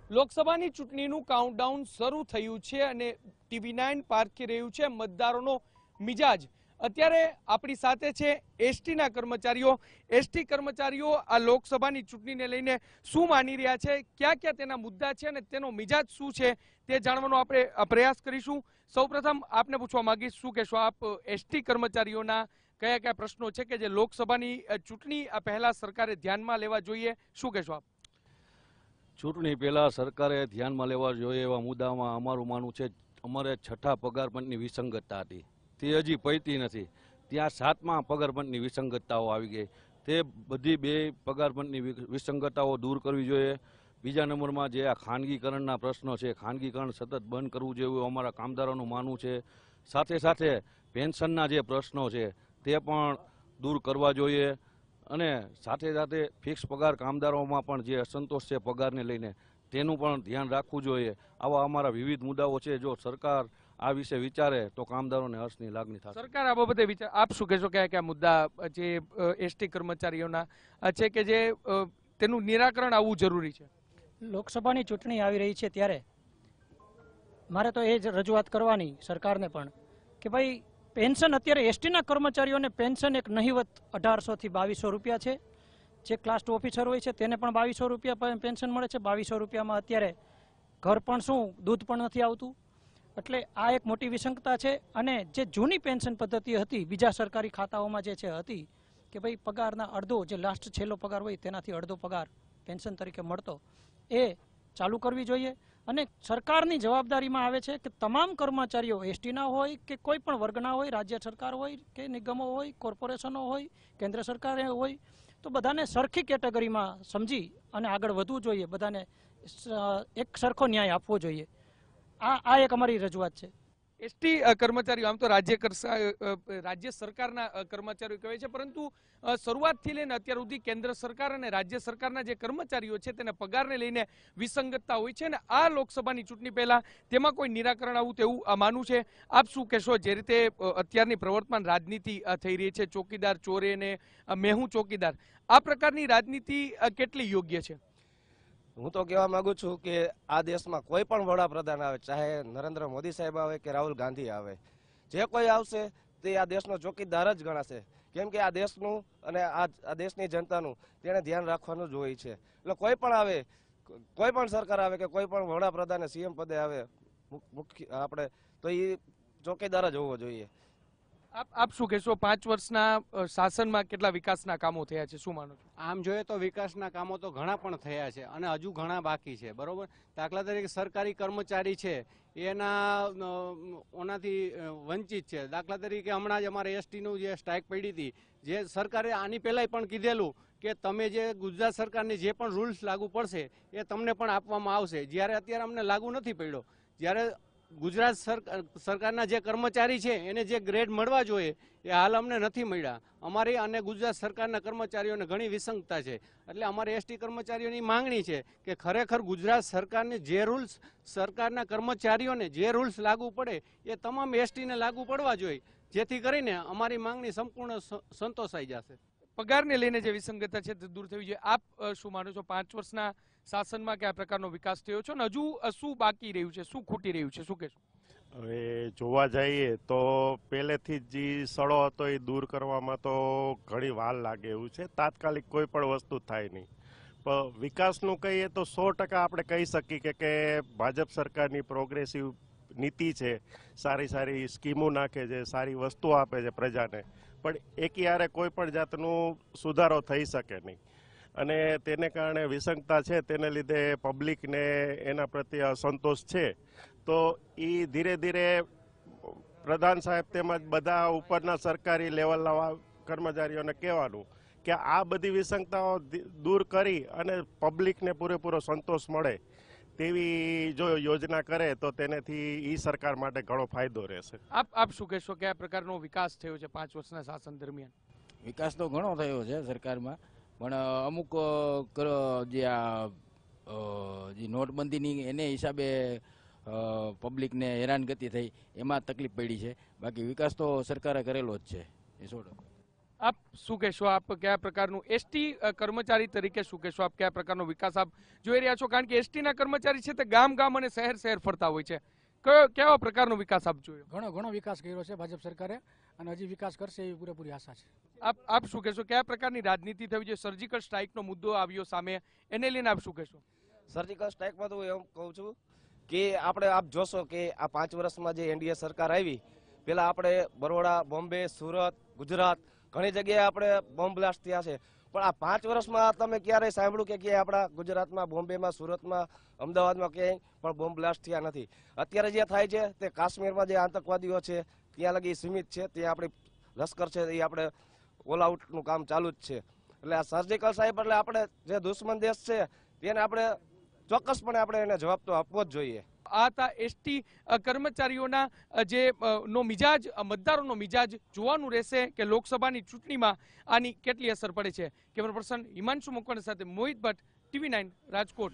લોકસભાની ચૂંટણીનું કાઉન્ટડાઉન શરૂ થયું છે અને TV9 પારખી રહ્યું છે મતદારોનો મિજાજ। અત્યારે આપણી સાથે છે એસટીના કર્મચારીઓ। એસટી કર્મચારીઓ આ લોકસભાની ચૂંટણીને લઈને શું માની રહ્યા છે, ક્યાં ક્યાં તેના મુદ્દા છે અને તેનો મિજાજ શું છે તે જાણવાનો આપણે પ્રયાસ કરીશું। સૌપ્રથમ આપને પૂછવા માંગીશ, શું કહેશો આપ એસટી કર્મચારીઓના કયા કયા પ્રશ્નો છે કે જે લોકસભાની ચૂંટણી પહેલા સરકારે ધ્યાનમાં લેવા જોઈએ, શું કહેશો આપ? ચૂંટણી પહેલા સરકારે ધ્યાનમાં લેવા જોઈએ એવા મુદ્દામાં અમારું માનવું છે, અમારે 6ઠા પગાર પંચની વિસંગતતા હતી તે હજી પૈતી નથી, ત્યાં 7મા પગાર પંચની વિસંગતતાઓ આવી ગઈ, તે બધી 2 પગાર પંચની વિસંગતતાઓ દૂર કરવી જોઈએ। બીજા નંબરમાં જે આ ખાનગીકરણના પ્રશ્નો છે, ખાનગીકરણ સતત બંધ કરવું જોઈએ અમારા કામદારોનું માનવું છે। સાથે સાથે પેન્શનના જે પ્રશ્નો છે તે પણ દૂર કરવા જોઈએ અને સાથે સાથે ફિક્સ પગાર કામદારોમાં પણ જે અસંતોષ છે પગારને લઈને તેનું પણ ધ્યાન રાખવું જોઈએ। આવા અમારા વિવિધ મુદ્દાઓ છે, જો સરકાર આ વિશે વિચારે તો કામદારોને હર્ષની લાગણી થશે। સરકાર આ બાબતે વિચાર, આપ શું કહેશો કયા કયા મુદ્દા જે એસટી કર્મચારીઓના છે કે જે તેનું નિરાકરણ આવવું જરૂરી છે? લોકસભાની ચૂંટણી આવી રહી છે ત્યારે મારે તો એ જ રજૂઆત કરવાની સરકારને પણ કે ભાઈ પેન્શન અત્યારે એસટીના કર્મચારીઓને પેન્શન એક નહિવત 1800 થી 2200 રૂપિયા છે। જે ક્લાસ 2 ઓફિસર હોય છે તેને પણ 2200 રૂપિયા પેન્શન મળે છે। 2200 રૂપિયામાં અત્યારે ઘર પણ શું દૂધ પણ નથી આવતું, એટલે આ એક મોટી વિસંગતતા છે। અને જે જૂની પેન્શન પદ્ધતિ હતી બીજા સરકારી ખાતાઓમાં જે છે હતી કે ભાઈ પગારના અડધો, જે લાસ્ટ છેલ્લો પગાર હોય તેનાથી અડધો પગાર પેન્શન તરીકે મળતો, એ ચાલુ કરવી જોઈએ। અને સરકારની જવાબદારીમાં આવે છે કે તમામ કર્મચારીઓ એસટીના હોય કે કોઈ પણ વર્ગના હોય, રાજ્ય સરકાર હોય કે નિગમો હોય, કોર્પોરેશનો હોય, કેન્દ્ર સરકાર હોય, તો બધાને સરખી કેટેગરીમાં સમજી અને આગળ વધવું જોઈએ, બધાને એક સરખો ન્યાય આપવો જોઈએ। આ એક અમારી રજૂઆત છે। એસટી કર્મચારીઓ આમ તો રાજ્ય સરકારના કર્મચારીઓ કહેવાય છે, પરંતુ શરૂઆતથી લઈને અત્યાર સુધી કેન્દ્ર સરકાર અને રાજ્ય સરકારના જે કર્મચારીઓ છે તેને પગારને લઈને વિસંગતતા હોય છે અને આ લોકસભાની ચૂંટણી પહેલા તેમાં કોઈ નિરાકરણ આવું તેવું માનવું છે। આપ શું કહેશો, જે રીતે અત્યારની પ્રવર્તમાન રાજનીતિ થઈ રહી છે, ચોકીદાર ચોરે ને મેં હું ચોકીદાર, આ પ્રકારની રાજનીતિ કેટલી યોગ્ય છે? હું તો કહેવા માંગુ છું કે આ દેશમાં કોઈ પણ વડાપ્રધાન આવે, ચાહે નરેન્દ્ર મોદી સાહેબ આવે કે રાહુલ ગાંધી આવે, જે કોઈ આવશે તે આ દેશનો ચોકીદાર જ ગણાશે, કેમ કે આ દેશનું અને આ દેશની જનતાનું તેને ધ્યાન રાખવાનું જ હોય છે। એટલે કોઈ પણ આવે, કોઈ પણ સરકાર આવે કે કોઈ પણ વડાપ્રધાન સીએમ પદે આવે મુખ્ય આપણે, તો એ ચોકીદાર જ હોવો જોઈએ। આપ શું કહેશો, 5 વર્ષના શાસનમાં કેટલા વિકાસના કામો થયા છે, શું માનો છો? આમ જોઈએ તો વિકાસના કામો તો ઘણા પણ થયા છે અને હજુ ઘણા બાકી છે, બરોબર। દાખલા તરીકે સરકારી કર્મચારી છે એના ઓનાથી વંચિત છે। દાખલા તરીકે હમણાં જ અમારે એસટીનું જે સ્ટ્રાઇક પડી હતી, જે સરકારે આની પહેલાંય પણ કીધેલું કે તમે જે ગુજરાત સરકારની જે પણ રૂલ્સ લાગુ પડશે એ તમને પણ આપવામાં આવશે, જ્યારે અત્યારે અમને લાગુ નથી પડ્યો। જ્યારે ગુજરાત સરકારના જે કર્મચારી છે એને જે ગ્રેડ મળવા જોઈએ એ હાલ અમને નથી મળ્યા। અમારી અને ગુજરાત સરકારના કર્મચારીઓને ઘણી વિસંગતતા છે, એટલે અમારે એસટી કર્મચારીઓની માંગણી છે કે ખરેખર ગુજરાત સરકારને જે રૂલ્સ, સરકારના કર્મચારીઓને જે રૂલ્સ લાગુ પડે એ તમામ એસટીને લાગુ પડવા જોઈએ, જેથી કરીને અમારી માંગણી સંપૂર્ણ સંતોષાઈ જશે। પગારને લઈને જે વિસંગતતા છે તે દૂર થવી જોઈએ। આપ શું માનો છો, 5 વર્ષના શાસનમાં કયા પ્રકારનો વિકાસ થયો છે અને હજુ શું બાકી રહ્યું છે, શું ખૂટી રહ્યું છે, શું કહેશો? હવે જોવા જઈએ તો પહેલેથી જ જે સડો હતો એ દૂર કરવામાં તો ઘણી વાર લાગે એવું છે, તાત્કાલિક કોઈ પણ વસ્તુ થાય નહીં। પણ વિકાસનું કહીએ તો 100% આપણે કહી શકીએ કે ભાજપ સરકારની પ્રોગ્રેસિવ નીતિ છે, સારી સારી સ્કીમો નાખે છે, સારી વસ્તુ આપે છે પ્રજાને, પણ એકયારે કોઈ પણ જાતનું સુધારો થઈ શકે નહીં અને તેને કારણે વિસંગતતા છે, તેને લીધે પબ્લિકને એના પ્રત્યે અસંતોષ છે। તો એ ધીરે ધીરે પ્રધાન સાહેબ તેમજ બધા ઉપરના સરકારી લેવલના કર્મચારીઓને કહેવાનું કે આ બધી વિસંગતાઓ દૂર કરી અને પબ્લિકને પૂરેપૂરો સંતોષ મળે તેવી જો યોજના કરે તો તેનાથી એ સરકાર માટે ઘણો ફાયદો રહેશે। આપ શું કહેશો, કયા પ્રકારનો વિકાસ થયો છે 5 વર્ષના શાસન દરમિયાન? વિકાસ તો ઘણો થયો છે સરકારમાં, પણ અમુક જે નોટબંધીની એને હિસાબે પબ્લિકને હેરાનગતિ થઈ, એમાં તકલીફ પડી છે, બાકી વિકાસ તો સરકારે કરેલો જ છે, એ 100%। આપ શું કહેશો? આપ કયા પ્રકારનું એસટી કર્મચારી તરીકે શું કહેશો? આપ કયા પ્રકારનો વિકાસ આપ જોઈ રહ્યા છો? કારણ કે એસટીના કર્મચારી છે તે ગામ ગામ અને શહેર શહેર ફરતા હોય છે. કેવા પ્રકારનો વિકાસ આપ જોયો? ઘણો વિકાસ કર્યો છે ભાજપ સરકારે અને હજી વિકાસ કરશે એવી પૂરેપૂરી આશા છે. આપ શું કહેશો? કયા પ્રકારની રાજનીતિ થવી જોઈએ? સર્જિકલ સ્ટ્રાઇકનો મુદ્દો આવ્યો સામે, એને લઈને આપ શું કહેશો? સર્જિકલ સ્ટ્રાઇકમાં તો હું એમ કહું છું કે આપણે આપ જોશો કે આ 5 વર્ષમાં જે એનડીએ સરકાર આવી, પેલા આપણે બરોડા, બોમ્બે, સુરત, ગુજરાત ઘણી જગ્યાએ આપણે બોમ્બ બ્લાસ્ટ થયા છે. પણ આ 5 વર્ષમાં તમે ક્યારેય સાંભળ્યું કે ક્યાંય આપણા ગુજરાતમાં, બોમ્બેમાં, સુરતમાં, અમદાવાદમાં ક્યાંય પણ બોમ્બ બ્લાસ્ટ થયા નથી. અત્યારે જે થાય છે તે કાશ્મીરમાં જે આતંકવાદીઓ છે ત્યાં લગી સીમિત છે. ત્યાં આપણી લશ્કર છે એ આપણે ઓલ આઉટનું કામ ચાલુ જ છે. એટલે આ સર્જિકલ સાહેબ એટલે આપણે જે દુશ્મન દેશ છે તેને આપણે ચોક્કસપણે આપણે એને જવાબ તો આપવો જ જોઈએ. આ હતા એસટી કર્મચારીઓના જે નો મિજાજ, મતદારોનો મિજાજ જોવાનું રહેશે કે લોકસભાની ચૂંટણીમાં આની કેટલી અસર પડે છે. કેમેરા પર્સન હિમાંશુ મકવાણા સાથે મોહિત ભટ્ટ, TV9 રાજકોટ.